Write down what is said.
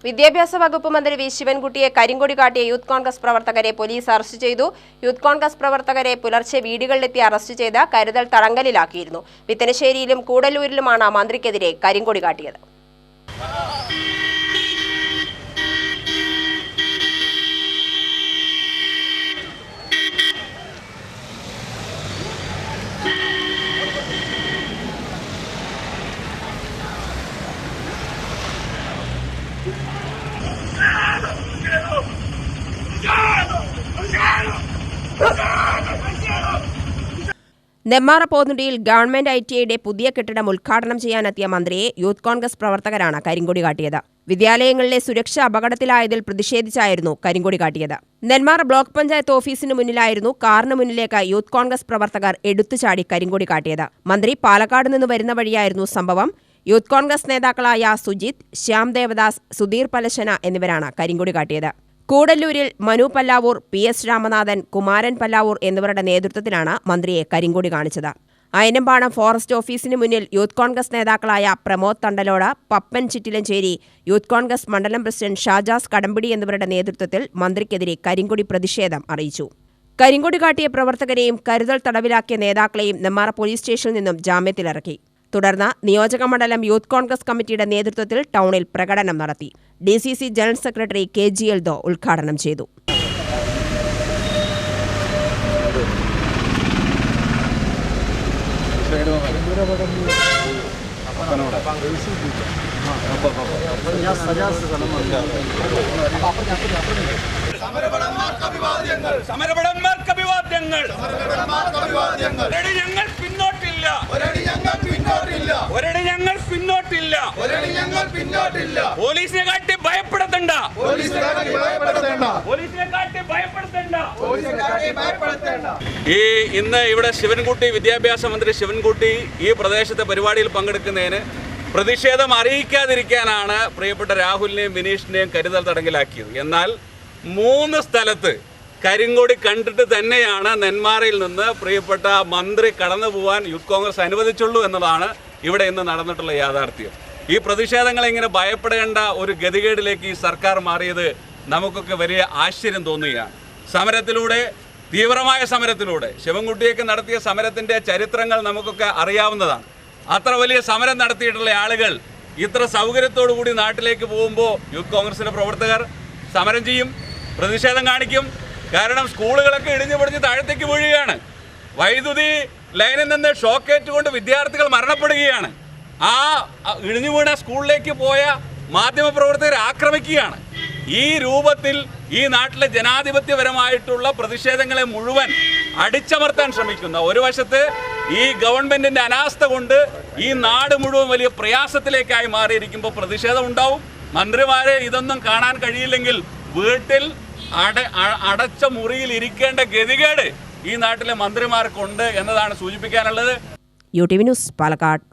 വിദ്യാഭ്യാസ വകുപ്പ് മന്ത്രി വി ശിവൻകുട്ടിയെ കരിങ്കൊടി കാട്ടിയ യൂത്ത് കോൺഗ്രസ് പ്രവർത്തകരെ പോലീസ് അറസ്റ്റ് ചെയ്തു. യൂത്ത് കോൺഗ്രസ് പ്രവർത്തകരെ പുലർച്ചെ വീടുകളിലെത്തി അറസ്റ്റ് ചെയ്ത് കരുതൽ തടങ്കലിലാക്കിയിരുന്നു. വിത്തനശ്ശേരിയിലും കൂടല്ലൂരിലുമാണ് മന്ത്രിക്കെതിരെ കരിങ്കൊടി കാട്ടിയത്. നെമ്മാറ പോത്തുണ്ടിയിൽ ഗവൺമെന്റ് ITIയുടെ പുതിയ കെട്ടിടം ഉദ്ഘാടനം ചെയ്യാനെത്തിയ മന്ത്രിയെ യൂത്ത് കോൺഗ്രസ് പ്രവർത്തകരാണ് കരിങ്കൊടി കാട്ടിയത്. വിദ്യാലയങ്ങളിലെ സുരക്ഷ അപകടത്തിലായതിൽ പ്രതിഷേധിച്ചായിരുന്നു കരിങ്കൊടി കാട്ടിയത്. നെന്മാറ ബ്ലോക്ക് പഞ്ചായത്ത് ഓഫീസിന് മുന്നിലായിരുന്നു കാറിന് മുന്നിലേക്ക് യൂത്ത് കോൺഗ്രസ് പ്രവർത്തകർ എടുത്തുചാടി കരിങ്കൊടി കാട്ടിയത്. മന്ത്രി പാലക്കാട് നിന്ന് വരുന്ന വഴിയായിരുന്നു സംഭവം. യൂത്ത് കോൺഗ്രസ് നേതാക്കളായ സുജിത്, ശ്യാം ദേവദാസ്, സുധീർ പലശന എന്നിവരാണ് കരിങ്കൊടി കാട്ടിയത്. കൂടല്ലൂരിൽ മനു പല്ലാവൂർ, PS രാമനാഥൻ, കുമാരൻ പല്ലാവൂർ എന്നിവരുടെ നേതൃത്വത്തിലാണ് മന്ത്രിയെ കരിങ്കൊടി കാണിച്ചത്. അയനമ്പാടം ഫോറസ്റ്റ് ഓഫീസിന് മുന്നിൽ യൂത്ത് കോൺഗ്രസ് നേതാക്കളായ പ്രമോദ് തണ്ടലോട്, പപ്പൻ ചിറ്റിലഞ്ചേരി, യൂത്ത് കോൺഗ്രസ് മണ്ഡലം പ്രസിഡന്റ് ഷാജാസ് കടമ്പിടി എന്നിവരുടെ നേതൃത്വത്തിൽ മന്ത്രിക്കെതിരെ കരിങ്കൊടി പ്രതിഷേധം അറിയിച്ചു. കരിങ്കൊടി കാട്ടിയ പ്രവർത്തകരെയും കരുതൽ തടവിലാക്കിയ നേതാക്കളെയും നെമ്മാറ പോലീസ് സ്റ്റേഷനിൽ നിന്നും ജാമ്യത്തിലിറക്കി. തുടർന്ന് നിയോജക മണ്ഡലം യൂത്ത് കോൺഗ്രസ് കമ്മിറ്റിയുടെ നേതൃത്വത്തിൽ ടൗണിൽ പ്രകടനം നടത്തി. DCC general secretary KG Eldho ഉദ്ഘാടനം ചെയ്തു. പോലീസിനെ കാട്ടി ഭയപ്പെടുത്തണ്ട. ഇന്ന് ഇവിടെ ശിവൻകുട്ടി, വിദ്യാഭ്യാസ മന്ത്രി ശിവൻകുട്ടി ഈ പ്രദേശത്തെ പരിപാടിയിൽ പങ്കെടുക്കുന്നതിന് പ്രതിഷേധം അറിയിക്കാതിരിക്കാനാണ് പ്രിയപ്പെട്ട രാഹുലിനെയും വിനീഷിനെയും കരുതൽ തടങ്കലിലാക്കിയത്. എന്നാൽ 3 സ്ഥലത്ത് കരിങ്കൊടി കണ്ടിട്ട് തന്നെയാണ് നെന്മാറയിൽ നിന്ന് പ്രിയപ്പെട്ട മന്ത്രി കടന്നു പോകാൻ യൂത്ത് കോൺഗ്രസ് അനുവദിച്ചുള്ളൂ എന്നതാണ് ഇവിടെ ഇന്ന് നടന്നിട്ടുള്ള യാഥാർത്ഥ്യം. ഈ പ്രതിഷേധങ്ങളെ ഇങ്ങനെ ഭയപ്പെടേണ്ട ഒരു ഗതികേടിലേക്ക് ഈ സർക്കാർ മാറിയത് നമുക്കൊക്കെ വലിയ ആശ്ചര്യം തോന്നുകയാണ്. സമരത്തിലൂടെ, തീവ്രമായ സമരത്തിലൂടെ, ശിവൻകുട്ടിയൊക്കെ നടത്തിയ സമരത്തിൻ്റെ ചരിത്രങ്ങൾ നമുക്കൊക്കെ അറിയാവുന്നതാണ്. അത്ര വലിയ സമരം നടത്തിയിട്ടുള്ള ആളുകൾ ഇത്ര സൗകര്യത്തോടു കൂടി നാട്ടിലേക്ക് പോകുമ്പോൾ യൂത്ത് കോൺഗ്രസിൻ്റെ പ്രവർത്തകർ സമരം ചെയ്യും, പ്രതിഷേധം കാണിക്കും. കാരണം സ്കൂളുകളൊക്കെ ഇടിഞ്ഞു പൊടിഞ്ഞ് താഴത്തേക്ക് വീഴുകയാണ്. വൈദ്യുതി ലൈനിൽ നിന്ന് ഷോക്കേറ്റുകൊണ്ട് വിദ്യാർത്ഥികൾ മരണപ്പെടുകയാണ്. ആ ഇടിഞ്ഞു വീണ സ്കൂളിലേക്ക് പോയ മാധ്യമപ്രവർത്തകരെ ആക്രമിക്കുകയാണ്. ഈ രൂപത്തിൽ ഈ നാട്ടിലെ ജനാധിപത്യപരമായിട്ടുള്ള പ്രതിഷേധങ്ങളെ മുഴുവൻ അടിച്ചമർത്താൻ ശ്രമിക്കുന്ന, ഒരു വശത്ത് ഈ ഗവൺമെന്റിന്റെ അനാസ്ഥ കൊണ്ട് ഈ നാട് മുഴുവൻ വലിയ പ്രയാസത്തിലേക്കായി മാറിയിരിക്കുമ്പോൾ പ്രതിഷേധം ഉണ്ടാവും. മന്ത്രിമാരെ ഇതൊന്നും കാണാൻ കഴിയില്ലെങ്കിൽ വീട്ടിൽ അടച്ച മുറിയിൽ ഇരിക്കേണ്ട ഗതികേട് ഈ നാട്ടിലെ മന്ത്രിമാർക്കുണ്ട് എന്നതാണ് സൂചിപ്പിക്കാനുള്ളത്. UTV news, Palakkad.